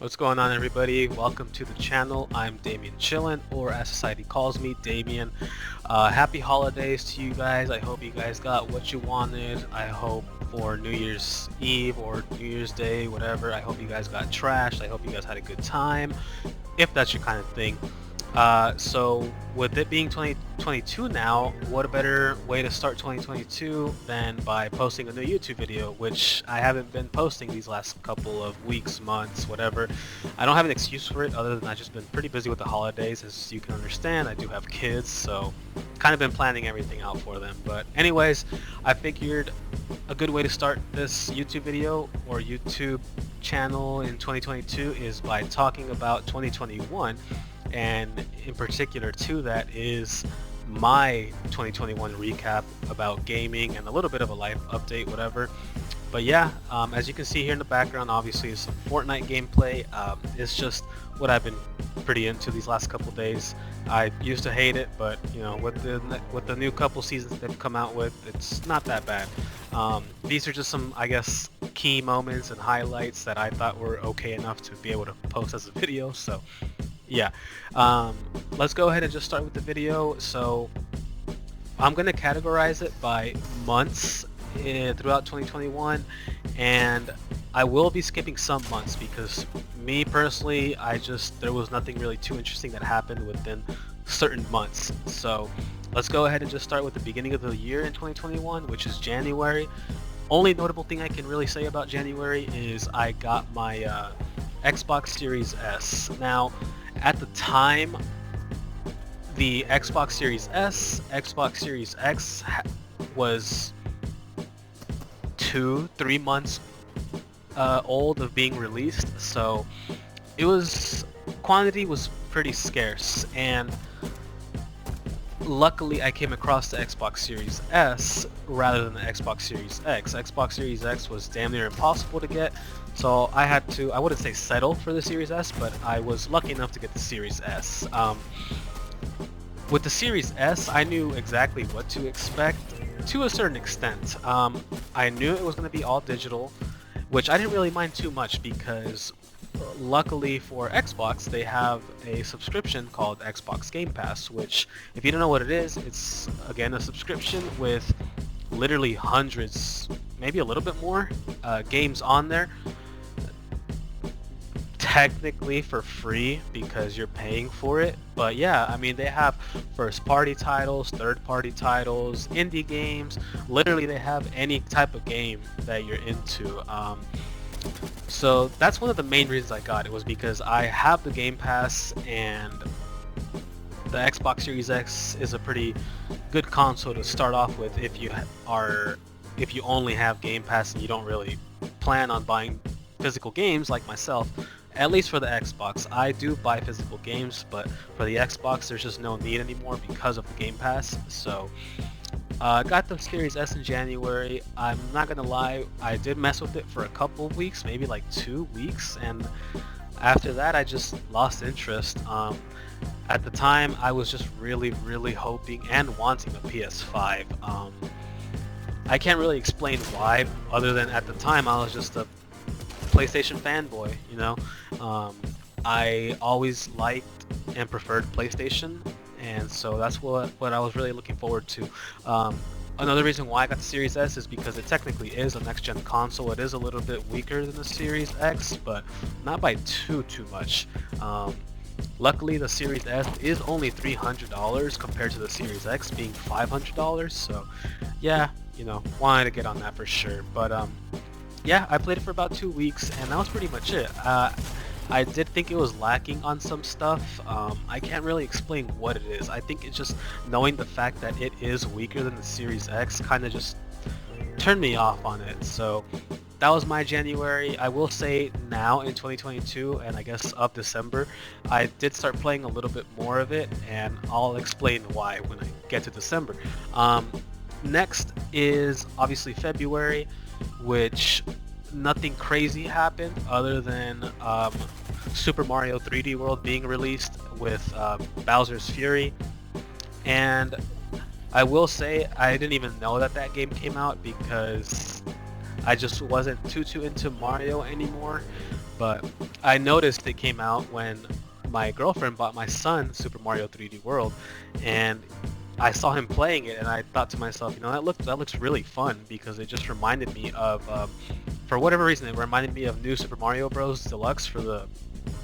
What's going on, everybody? Welcome to the channel. I'm Damien Chillin, or as society calls me, Damien. Happy holidays to you guys. I hope you guys got what you wanted. I hope for New Year's Eve or New Year's Day, whatever. I hope you guys got trashed. I hope you guys had a good time, if that's your kind of thing. So with it being 2022 now, what a better way to start 2022 than by posting a new YouTube video, which I haven't been posting these last couple of weeks, months, whatever. I don't have an excuse for it other than I've just been pretty busy with the holidays. As you can understand, I do have kids, so kind of been planning everything out for them. But anyways, I figured a good way to start this YouTube video or YouTube channel in 2022 is by talking about 2021. And in particular to that is my 2021 recap about gaming and a little bit of a life update, whatever. But yeah, as you can see here in the background, obviously is some Fortnite gameplay. It's just what I've been pretty into these last couple days. I used to hate it, but you know, with the new couple seasons they've come out with, it's not that bad. These are just some, I guess, key moments and highlights that I thought were okay enough to be able to post as a video. So yeah, let's go ahead and just start with the video. So I'm going to categorize it by months throughout 2021, and I will be skipping some months because me personally, there was nothing really too interesting that happened within certain months. So let's go ahead and just start with the beginning of the year in 2021, which is January. Only notable thing I can really say about January is I got my Xbox Series S. Now, at the time, the Xbox Series S, Xbox Series X was 2-3 months old of being released, so quantity was pretty scarce, and luckily I came across the Xbox Series S rather than the Xbox Series X. Xbox Series X was damn near impossible to get, so I had to, I wouldn't say settle for the Series S, but I was lucky enough to get the Series S. With the Series S, I knew exactly what to expect to a certain extent. I knew it was going to be all digital, which I didn't really mind too much because luckily for Xbox, they have a subscription called Xbox Game Pass, which, if you don't know what it is, it's again a subscription with literally hundreds, maybe a little bit more, games on there. Technically for free because you're paying for it, but yeah, I mean, they have first party titles, third party titles, indie games. Literally they have any type of game that you're into. So that's one of the main reasons I got it, was because I have the Game Pass, and the Xbox Series X is a pretty good console to start off with if you only have Game Pass and you don't really plan on buying physical games like myself. At least for the Xbox, I do buy physical games, but for the Xbox, there's just no need anymore because of the Game Pass. So, got the Series S in January. I'm not gonna lie, I did mess with it for a couple of weeks, maybe like 2 weeks, and after that, I just lost interest. At the time, I was just really hoping and wanting a PS5. I can't really explain why, other than at the time, I was just a PlayStation fanboy, you know. I always liked and preferred PlayStation, and so that's what I was really looking forward to. Another reason why I got the Series S is because it technically is a next-gen console. It is a little bit weaker than the Series X, but not by too much. Luckily, the Series S is only $300 compared to the Series X being $500, so yeah, you know, wanted to get on that for sure. But yeah, I played it for about 2 weeks, and that was pretty much it. I did think it was lacking on some stuff. I can't really explain what it is. I think it's just knowing the fact that it is weaker than the Series X kind of just turned me off on it. So that was my January. I will say now in 2022, and I guess of December, I did start playing a little bit more of it, and I'll explain why when I get to December. Next is obviously February, which nothing crazy happened other than Super Mario 3D World being released with Bowser's Fury. And I will say I didn't even know that game came out because I just wasn't too into Mario anymore. But I noticed it came out when my girlfriend bought my son Super Mario 3D World, and I saw him playing it, and I thought to myself, that looks really fun, because it just reminded me of, for whatever reason, it reminded me of New Super Mario Bros. Deluxe for the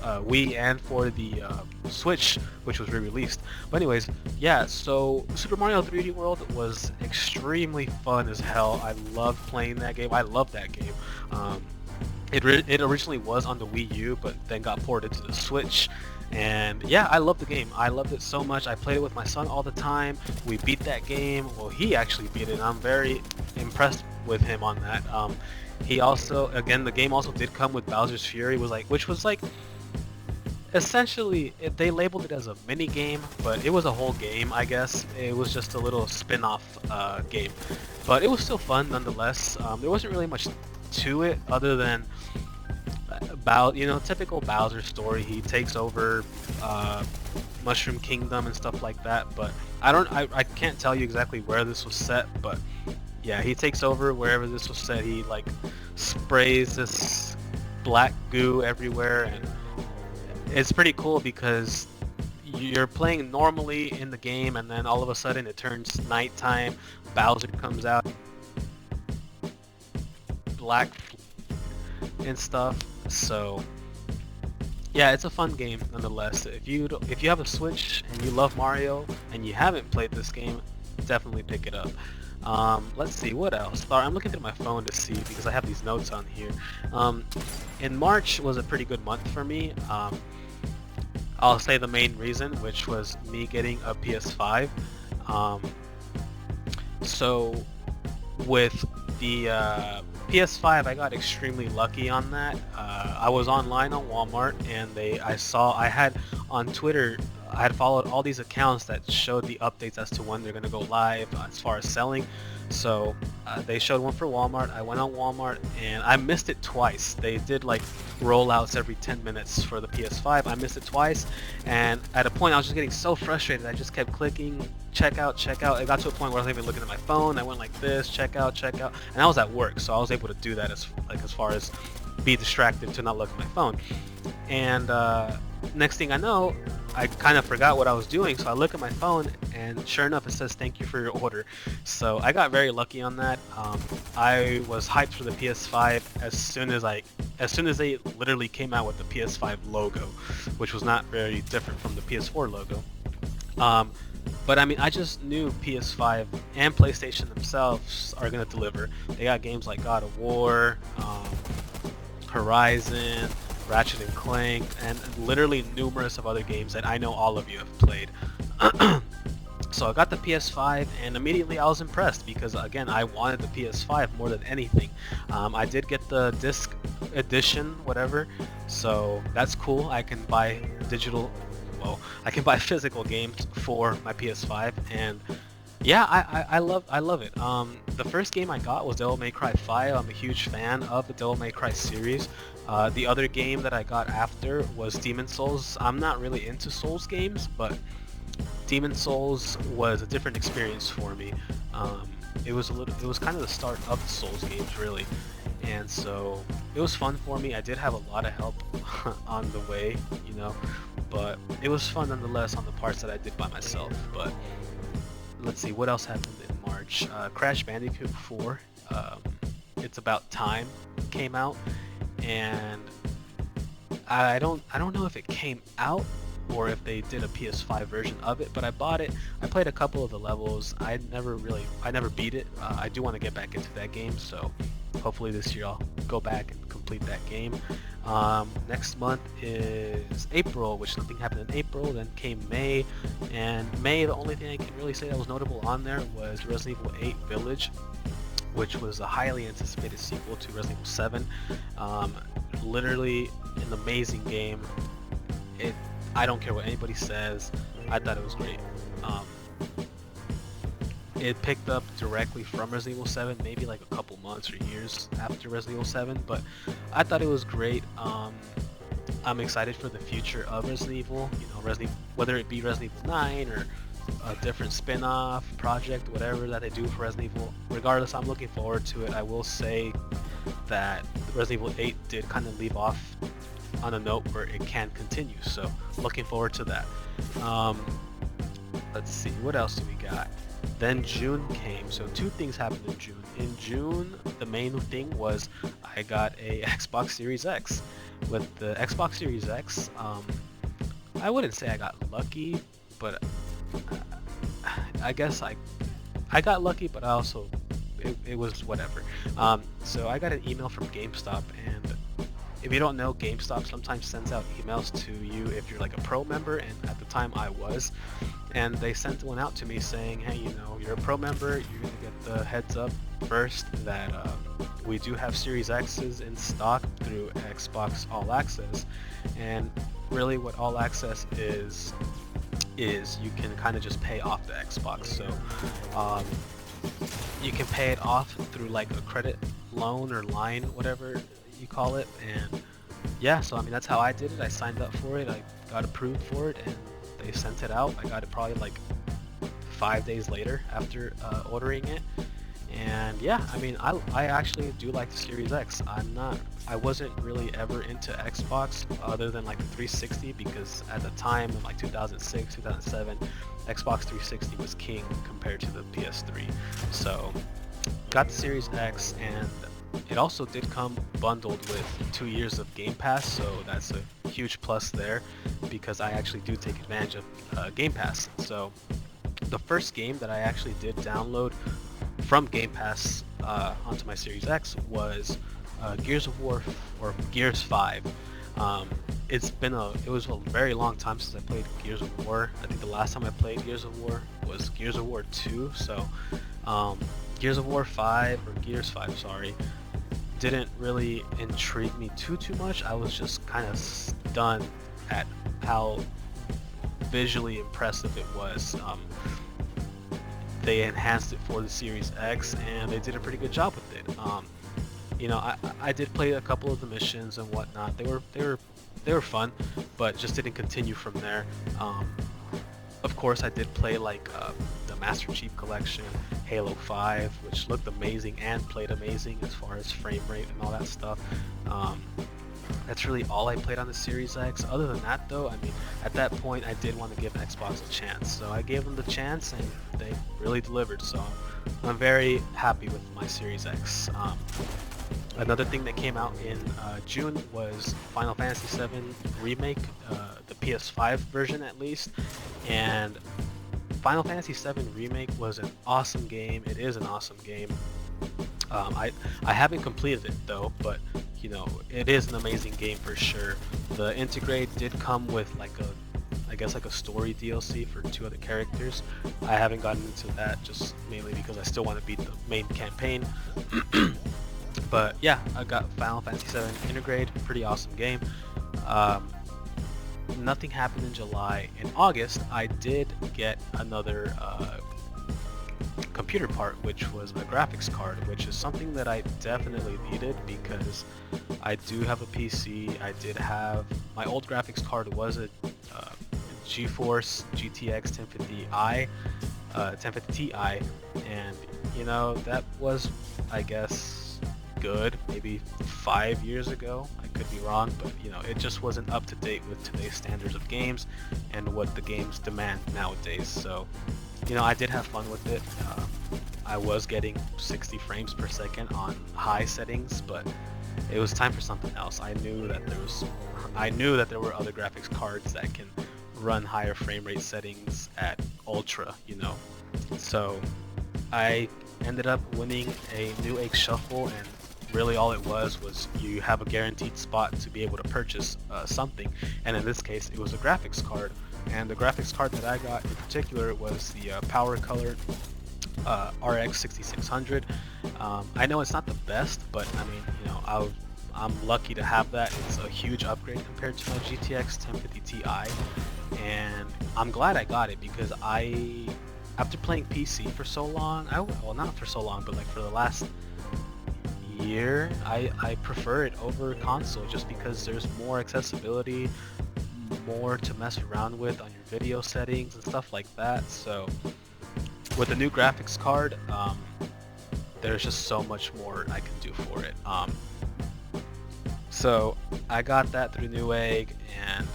Wii and for the Switch, which was re-released. But anyways, yeah, so Super Mario 3D World was extremely fun as hell. I loved playing that game. I love that game. It originally was on the Wii U, but then got ported to the Switch. And yeah, I love the game. I loved it so much. I played it with my son all the time. We beat that game. Well, he actually beat it, and I'm very impressed with him on that. He also, again, the game also did come with Bowser's Fury, which was like essentially, they labeled it as a mini game, but it was a whole game, I guess. It was just a little spin-off game, but it was still fun nonetheless. There wasn't really much to it other than typical Bowser story. He takes over Mushroom Kingdom and stuff like that, but I can't tell you exactly where this was set, but yeah, he takes over wherever this was set. He like sprays this black goo everywhere, and it's pretty cool because you're playing normally in the game, and then all of a sudden it turns nighttime. Bowser comes out, black and stuff. So yeah, it's a fun game nonetheless. If you have a Switch and you love Mario and you haven't played this game, definitely pick it up. Let's see, what else? Sorry, I'm looking through my phone to see because I have these notes on here. In March was a pretty good month for me. I'll say the main reason, which was me getting a PS5. So with the PS5, I got extremely lucky on that. I was online on Walmart, and I had on Twitter, I had followed all these accounts that showed the updates as to when they're going to go live as far as selling. So they showed one for Walmart. I went on Walmart, and I missed it twice. They did like rollouts every 10 minutes for the PS5. I missed it twice, and at a point I was just getting so frustrated. I just kept clicking check out, check out. It got to a point where I wasn't even looking at my phone. I went like this, check out, and I was at work, so I was able to do that as far as be distracted to not look at my phone. And next thing I know, I kind of forgot what I was doing, so I look at my phone, and sure enough, it says thank you for your order. So I got very lucky on that. I was hyped for the PS5 as soon as they literally came out with the PS5 logo, which was not very different from the PS4 logo. But I mean, I just knew PS5 and PlayStation themselves are gonna deliver. They got games like God of War, Horizon, Ratchet and Clank, and literally numerous of other games that I know all of you have played. So I got the PS5, and immediately I was impressed because, again, I wanted the PS5 more than anything. I did get the disc edition, whatever, so that's cool. I can buy I can buy physical games for my PS5, and yeah, I love it. The first game I got was Dell May Cry 5. I'm a huge fan of the Dell May Cry series. The other game that I got after was Demon Souls. I'm not really into Souls games, but Demon Souls was a different experience for me. It was kind of the start of the Souls games, really, and so it was fun for me. I did have a lot of help on the way, but it was fun nonetheless on the parts that I did by myself. But let's see, what else happened in March? Crash Bandicoot 4, It's About Time came out, and I don't know if it came out or if they did a PS5 version of it, but I bought it. I played a couple of the levels. I never beat it. I do want to get back into that game, so hopefully this year I'll go back and complete that game. Next month is April, which nothing happened in April. Then came May, and May, the only thing I can really say that was notable on there was Resident Evil 8 Village, which was a highly anticipated sequel to Resident Evil 7. Literally an amazing game. I don't care what anybody says, I thought it was great. It picked up directly from Resident Evil 7, maybe like a couple months or years after Resident Evil 7, but I thought it was great. I'm excited for the future of Resident Evil, whether it be Resident Evil 9 or a different spin-off project, whatever that they do for Resident Evil. Regardless, I'm looking forward to it. I will say that Resident Evil 8 did kind of leave off on a note where it can continue. So looking forward to that. Um, let's see, what else do we got? Then June came, so two things happened in June. In June, the main thing was I got a Xbox Series X. With the Xbox Series X, I wouldn't say I got lucky, but I guess I got lucky, but I also it was whatever. So I got an email from GameStop, and if you don't know, GameStop sometimes sends out emails to you if you're like a pro member, and at the time I was, and they sent one out to me saying, hey, you know, you're a pro member, you're gonna get the heads up first that we do have Series X's in stock through Xbox All Access. And really what All Access is you can kind of just pay off the Xbox. So you can pay it off through like a credit loan or line, whatever you call it. And yeah, so I mean, that's how I did it. I signed up for it, I got approved for it, and they sent it out. I got it probably like 5 days later after ordering it. And yeah, I mean, I actually do like the Series X. I wasn't really ever into Xbox other than like the 360, because at the time in like 2006, 2007, Xbox 360 was king compared to the PS3. So got the Series X, and it also did come bundled with 2 years of Game Pass, so that's a huge plus there, because I actually do take advantage of Game Pass. So the first game that I actually did download from Game Pass onto my Series X was Gears of War, or Gears 5. It was a very long time since I played Gears of War. I think the last time I played Gears of War was Gears of War 2. So Gears of War 5, or Gears 5, sorry, didn't really intrigue me too much. I was just kind of stunned at how visually impressive it was. They enhanced it for the Series X, and they did a pretty good job with it. You know, I did play a couple of the missions and whatnot. They were fun, but just didn't continue from there. Of course, I did play like the Master Chief Collection, Halo 5, which looked amazing and played amazing as far as frame rate and all that stuff. That's really all I played on the Series X. Other than that, though, I mean, at that point, I did want to give Xbox a chance. So I gave them the chance, and they really delivered. So I'm very happy with my Series X. Another thing that came out in June was Final Fantasy VII Remake, the PS5 version at least. And Final Fantasy VII Remake was an awesome game. It is an awesome game. I haven't completed it though, but you know, it is an amazing game for sure. The Integrate did come with like I guess like a story DLC for 2 other characters. I haven't gotten into that, just mainly because I still want to beat the main campaign. But yeah, I got Final Fantasy VII Integrate, pretty awesome game. Nothing happened in July. In August, I did get another computer part, which was a graphics card, which is something that I definitely needed because I do have a PC. I did have my old graphics card was a GeForce GTX 1050i, 1050 Ti, and you know, that was, I guess, good maybe 5 years ago. I could be wrong, but you know, it just wasn't up to date with today's standards of games and what the games demand nowadays. So you know, I did have fun with it. I was getting 60 frames per second on high settings, but it was time for something else. I knew that there were other graphics cards that can run higher frame rate settings at ultra, you know. So I ended up winning a New Egg Shuffle, and really all it was you have a guaranteed spot to be able to purchase something, and in this case it was a graphics card. And the graphics card that I got in particular was the Power Color RX 6600. I know it's not the best, but I mean, you know, I'm lucky to have that. It's a huge upgrade compared to my GTX 1050 Ti, and I'm glad I got it because after playing PC for so long, well, not for so long, but like for the last year, I prefer it over console just because there's more accessibility, more to mess around with on your video settings and stuff like that. So with the new graphics card, there's just so much more I can do for it. So I got that through Newegg, and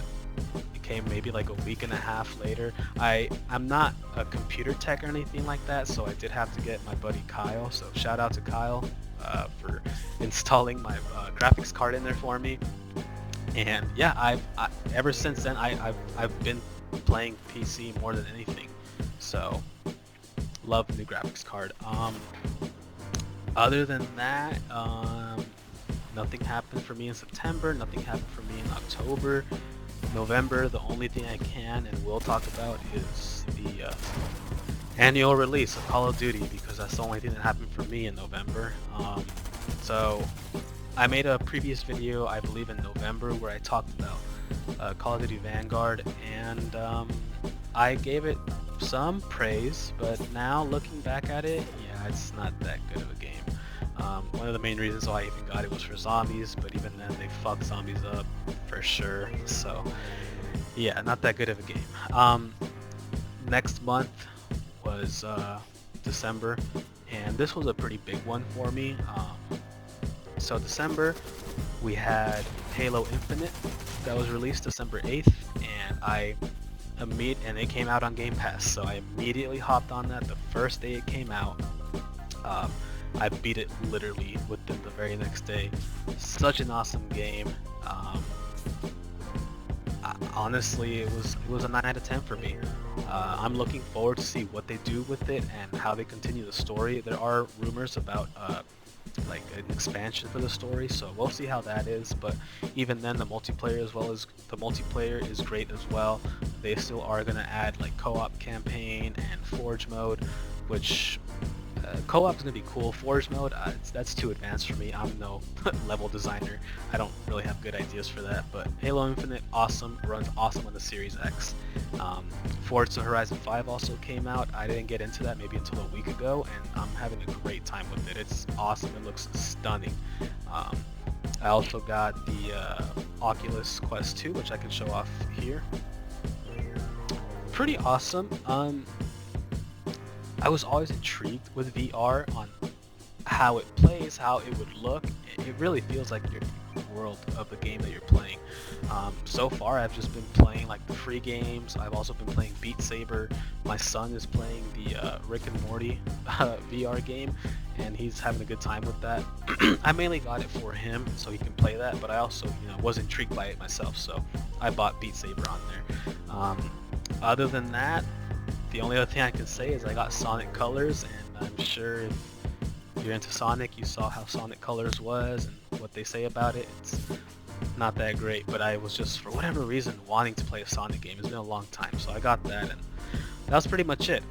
it came maybe like a week and a half later. I'm not a computer tech or anything like that, so I did have to get my buddy Kyle. So shout out to Kyle for installing my graphics card in there for me. And yeah, ever since then I've been playing PC more than anything. So love the new graphics card. Other than that, nothing happened for me in September. Nothing happened for me in October. November, the only thing I can and will talk about is the annual release of Call of Duty, because that's the only thing that happened for me in November. So I made a previous video, I believe in November, where I talked about Call of Duty Vanguard, and I gave it some praise, but now looking back at it, yeah, it's not that good of a game. One of the main reasons why I even got it was for zombies, but even then they fucked zombies up for sure. So yeah, not that good of a game. Next month was December, and this was a pretty big one for me. So December, we had Halo Infinite that was released December 8th, and it came out on Game Pass, so I immediately hopped on that the first day it came out. I beat it literally within the very next day. Such an awesome game. Honestly, it was a 9 out of 10 for me. I'm looking forward to see what they do with it and how they continue the story. There are rumors about like an expansion for the story, so we'll see how that is. But even then, the multiplayer is great as well. They still are gonna add like co-op campaign and forge mode, which co-op is gonna be cool. Forge mode, that's too advanced for me. I'm no level designer. I don't really have good ideas for that. But Halo Infinite, awesome, runs awesome on the Series X. Forza Horizon 5 also came out. I didn't get into that maybe until a week ago, and I'm having a great time with it. It's awesome. It looks stunning. I also got the Oculus Quest 2, which I can show off here. Pretty awesome. I was always intrigued with VR on how it plays, how it would look. It really feels like you're in the world of the game that you're playing. So far, I've just been playing like the free games. I've also been playing Beat Saber. My son is playing the Rick and Morty VR game, and he's having a good time with that. I mainly got it for him so he can play that, but I also, was intrigued by it myself, so I bought Beat Saber on there. Other than that, the only other thing I can say is I got Sonic Colors, and I'm sure if you're into Sonic, you saw how Sonic Colors was and what they say about it. It's not that great, but I was just, for whatever reason, wanting to play a Sonic game. It's been a long time, so I got that, and that was pretty much it.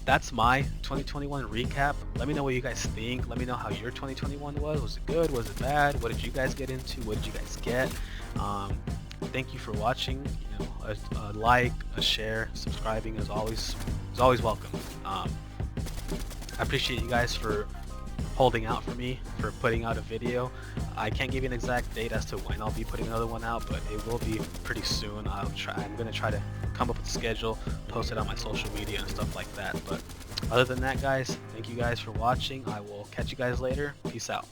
That's my 2021 recap. Let me know what you guys think. Let me know how your 2021 was. Was it good? Was it bad? What did you guys get into? What did you guys get? Thank you for watching. A like, a share, subscribing is always welcome. I appreciate you guys for holding out for me, for putting out a video. I can't give you an exact date as to when I'll be putting another one out, but it will be pretty soon. I'm gonna try to come up with a schedule, post it on my social media and stuff like that. But other than that, guys, thank you guys for watching. I will catch you guys later. Peace out.